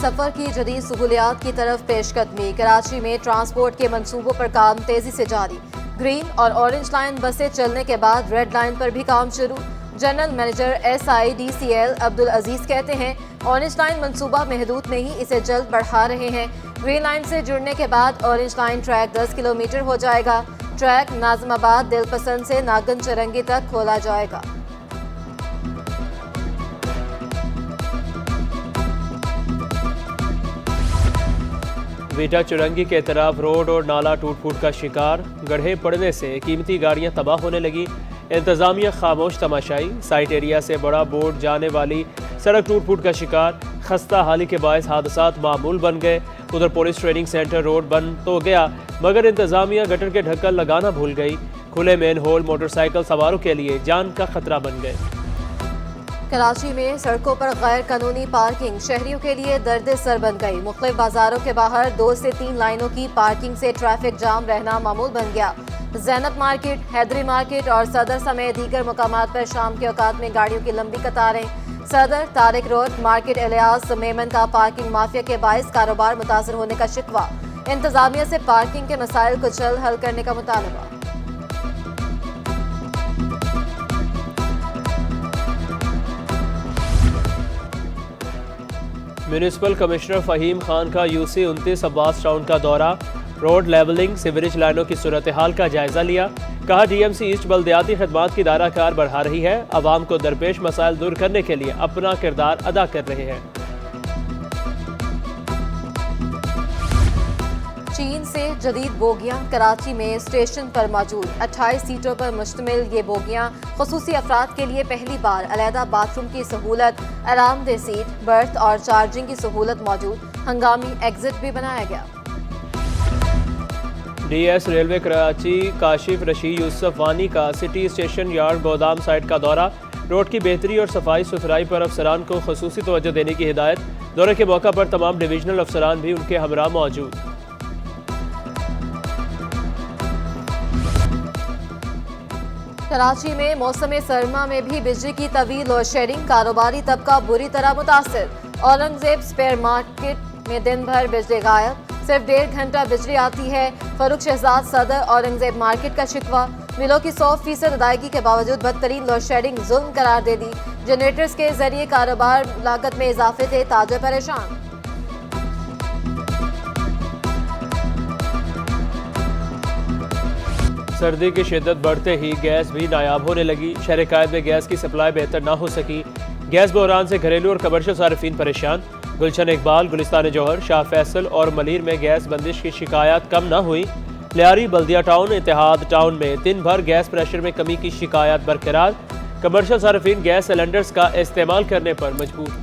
सफर की जदीद सहूलियात की तरफ पेशकदमी। कराची में ट्रांसपोर्ट के मंसूबों पर काम तेजी से जारी। ग्रीन और ऑरेंज लाइन बसें चलने के बाद रेड लाइन पर भी काम शुरू। जनरल मैनेजर SIDCL अब्दुल अजीज कहते हैं, ऑरेंज लाइन मंसूबा महदूद नहीं, इसे जल्द बढ़ा रहे हैं। ग्रीन लाइन से जुड़ने के बाद ऑरेंज लाइन ट्रैक 10 किलोमीटर हो जाएगा। ट्रैक नाजमाबाद दिलपसंद से नागन चरंगी तक खोला जाएगा। वीटा चुरंगी के तरफ रोड और नाला टूट फूट का शिकार। गड्ढे पड़ने से कीमती गाड़ियां तबाह होने लगी। इंतजामिया खामोश तमाशाई। साइट एरिया से बड़ा बोर्ड जाने वाली सड़क टूट फूट का शिकार। खस्ता हाली के बायस हादसात मामूल बन गए। उधर पुलिस ट्रेनिंग सेंटर रोड बंद तो गया, मगर इंतजामिया गटर के ढक्कन लगाना भूल गई। खुले मेन होल मोटरसाइकिल सवारों के लिए जान का खतरा बन गए। कराची में सड़कों पर गैर कानूनी पार्किंग शहरियों के लिए दर्द सर बन गई। मुख्तलिफ बाजारों के बाहर 2 से 3 लाइनों की पार्किंग से ट्रैफिक जाम रहना मामूल बन गया। जैनब मार्केट, हैदरी मार्केट और सदर समेत दीगर मुकामात पर शाम के औकात में गाड़ियों की लंबी कतारें। सदर, तारिक रोड, मार्केट इलियास मेमन का पार्किंग माफिया के बायस कारोबार मुतासर होने का शिकवा। इंतजामिया से पार्किंग के मसाइल को जल्द हल करने का मुतालबा। म्यूनिसिपल कमिश्नर फ़हीम खान का UC 29 अब्बास टाउन का दौरा। रोड लेवलिंग, सीवरेज लाइनों की सूरत हाल का जायजा लिया। कहा DMC ईस्ट बल्दियाती खदमात की दायराकार बढ़ा रही है, आवाम को दरपेश मसाइल दूर करने के लिए अपना किरदार अदा कर रहे हैं। चीन से जदीद बोगियां कराची में स्टेशन पर मौजूद। 28 सीटों पर मुश्तमिल ये बोगियां खुसूसी अफराद के लिए पहली बार अलहदा बाथरूम की सहूलत, आरामदेह सीट, बर्थ और चार्जिंग की सहूलत मौजूद। हंगामी एग्जिट भी बनाया गया। DS रेलवे कराची काशिफ रशीद यूसुफ वानी का सिटी स्टेशन यार्ड गोदाम साइट का दौरा। रोड की बेहतरी और सफाई सुथराई पर अफसरान को खुसूसी तवज्जो देने की हिदायत। दौरे के मौका पर तमाम डिविजनल अफसरान भी उनके हमरा मौजूद। कराची में मौसम सरमा में भी बिजली की तवील लोड शेडिंग। कारोबारी तबका बुरी तरह मुतासिर। औरंगजेब स्पेयर मार्केट में दिन भर बिजली गायब, सिर्फ 1.5 घंटा बिजली आती है। फरूख शहजाद सदर औरंगजेब मार्केट का शिकवा। मिलों की 100% अदायगी के बावजूद बदतरीन लोड शेडिंग जुल्म करार दे दी। जनरेटर्स के जरिए कारोबार लागत में इजाफे से ताजर परेशान। सर्दी की शिद्दत बढ़ते ही गैस भी नायाब होने लगी। शहर कायद में गैस की सप्लाई बेहतर ना हो सकी। गैस बहरान से घरेलू और कमर्शियल सार्फिन परेशान। गुलशन इकबाल, गुलिस्तान जौहर, शाह फैसल और मलीर में गैस बंदिश की शिकायत कम न हुई। लियारी, बल्दिया टाउन, इत्तेहाद टाउन में दिन भर गैस प्रेशर में कमी की शिकायत बरकरार। कमर्शियल सार्फिन गैस सिलेंडर्स का इस्तेमाल करने पर मजबूर।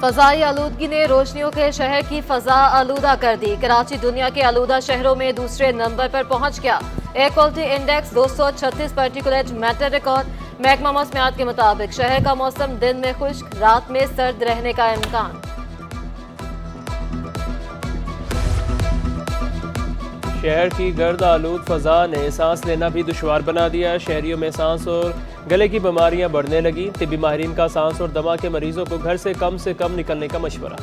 फजाई आलूदगी ने रोशनियों के शहर की फजा आलूदा कर दी। कराची दुनिया के आलूदा शहरों में दूसरे नंबर पर पहुंच गया। Air quality index 236 particulate matter record. महकमा मौसमियात के मुताबिक शहर का मौसम दिन में खुश्क, रात में सर्द रहने का इम्कान। शहर की गर्द आलूद फजा ने सांस लेना भी दुश्वार बना दिया। शहरियों में सांस और गले की बीमारियां बढ़ने लगी। तिब्बी माहिरीन का सांस और दमा के मरीजों को घर से कम निकलने का मशवरा।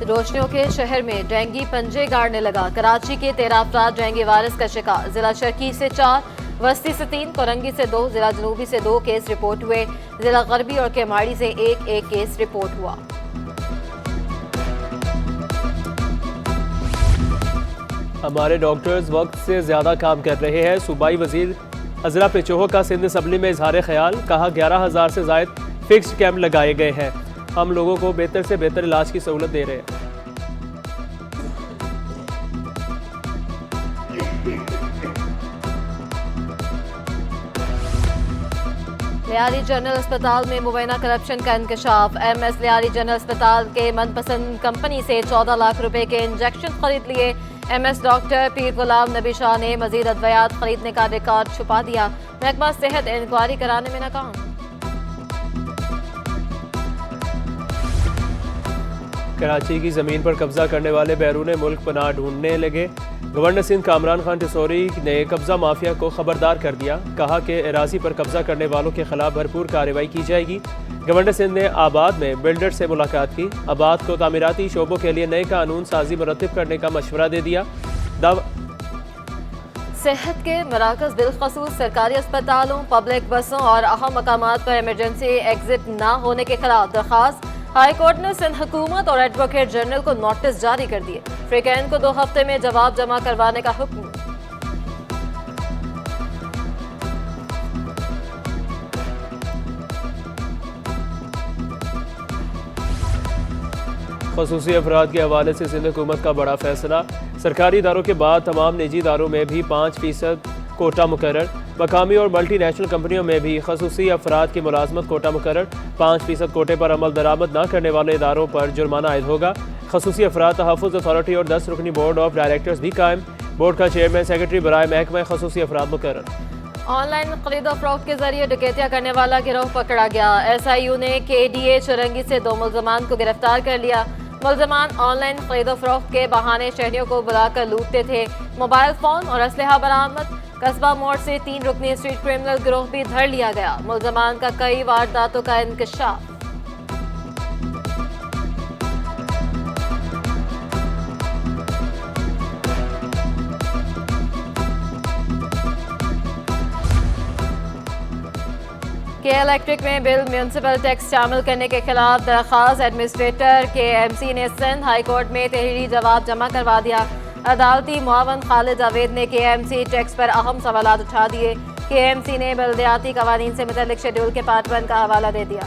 रोशनियों के शहर में डेंगू पंजे गाड़ने लगा। कराची के 13 अफराद डेंगू वायरस का शिकार। जिला शर्की से 4, वस्ती से 3, कोरंगी से 2, जिला जनूबी से 2 केस रिपोर्ट हुए। जिला गरबी और केमाड़ी से एक केस रिपोर्ट हुआ। हमारे डॉक्टर्स वक्त से ज्यादा काम कर रहे हैं। सूबाई वजीर अजरा पेचोहो का सिंध असम्बली में इजहार ख्याल। कहा 11,000 से जायद फिक्स्ड कैंप लगाए गए हैं। हम लोगों को बेहतर से बेहतर इलाज की सहूलत दे रहे हैं। लियारी जनरल अस्पताल में मुबैना करप्शन का इंकशाफ। MS लियारी जनरल अस्पताल के मनपसंद कंपनी से 14 लाख रुपए के इंजेक्शन खरीद लिए। MS डॉक्टर पीर गुलाम नबी शाह ने मजीद अद्वियात खरीदने का रिकॉर्ड छुपा दिया। महकमा सेहत इंक्वायरी कराने में नाकाम। कराची की जमीन पर कब्जा करने वाले बैरून मुल्क पनाह ढूंढने लगे। गवर्नर सिंध कामरान खान टिसोरी ने कब्जा माफिया को खबरदार कर दिया, कहा कि अराजी पर कब्जा करने वालों के खिलाफ भरपूर कार्रवाई की जाएगी। गवर्नर सिंध ने आबाद में बिल्डर से मुलाकात की, आबाद को तामीराती शोबों के लिए नए कानून साजी मुरतब करने का मशवरा दे दिया। सेहत के मराकज बिलखसूस सरकारी अस्पतालों, पब्लिक बसों और अहम मकामात पर इमरजेंसी एग्जिट न होने के खिलाफ दरखास्त। हाई कोर्ट ने सिंध हुकूमत और एडवोकेट जनरल को नोटिस जारी कर दिए। फ्रीकैन को 2 हफ्ते में जवाब जमा करवाने का हुक्म। खसूसी अफराद के हवाले से सिंध हुकूमत का बड़ा फैसला। सरकारी इदारों के बाद तमाम निजी इदारों में भी 5% कोटा मुकर्रर। मकामी और मल्टी नेशनल कंपनियों में भी खसूसी अफराद की मुलाजमत कोटा मुकर्रर। 5% कोटे पर अमल दरामद न करने वाले इदारों पर जुर्माना आयद होगा। खसूसी अफराद तहफ़्फ़ुज़ अथॉरिटी और 10 रुकनी बोर्ड ऑफ डायरेक्टर्स भी कायम। बोर्ड का चेयरमैन सेक्रेटरी बराए महकमा खसूसी अफराद मुकर्रर। ऑनलाइन खरीदो फरोख्त के जरिए डकैतियां करने वाला गिरोह पकड़ा गया। SIU ने KDA चुरंगी से 2 मुल्ज़मान को गिरफ्तार कर लिया। मुल्ज़मान ऑनलाइन खरीदो फरोख्त के बहाने शहरियों को बुलाकर लूटते थे। मोबाइल फोन और असलहा बरामद। कस्बा मोड़ से 3 रुकनी स्ट्रीट क्रिमिनल गिरोह भी धर लिया गया। मुल्ज़मान का कई वारदातों का इंकशाफ। के इलेक्ट्रिक में बिल म्यूनसिपल टैक्स शामिल करने के खिलाफ दरख्वास्त। एडमिनिस्ट्रेटर KMC ने सिंध हाई कोर्ट में तहरीरी जवाब जमा करवा दिया। अदालती मुआवन खालिद जावेद ने KMC टैक्स पर अहम सवालात उठा दिए। KMC ने बलदियाती कवानीन से मुतल्लिक शेड्यूल के पार्ट 1 का हवाला दे दिया।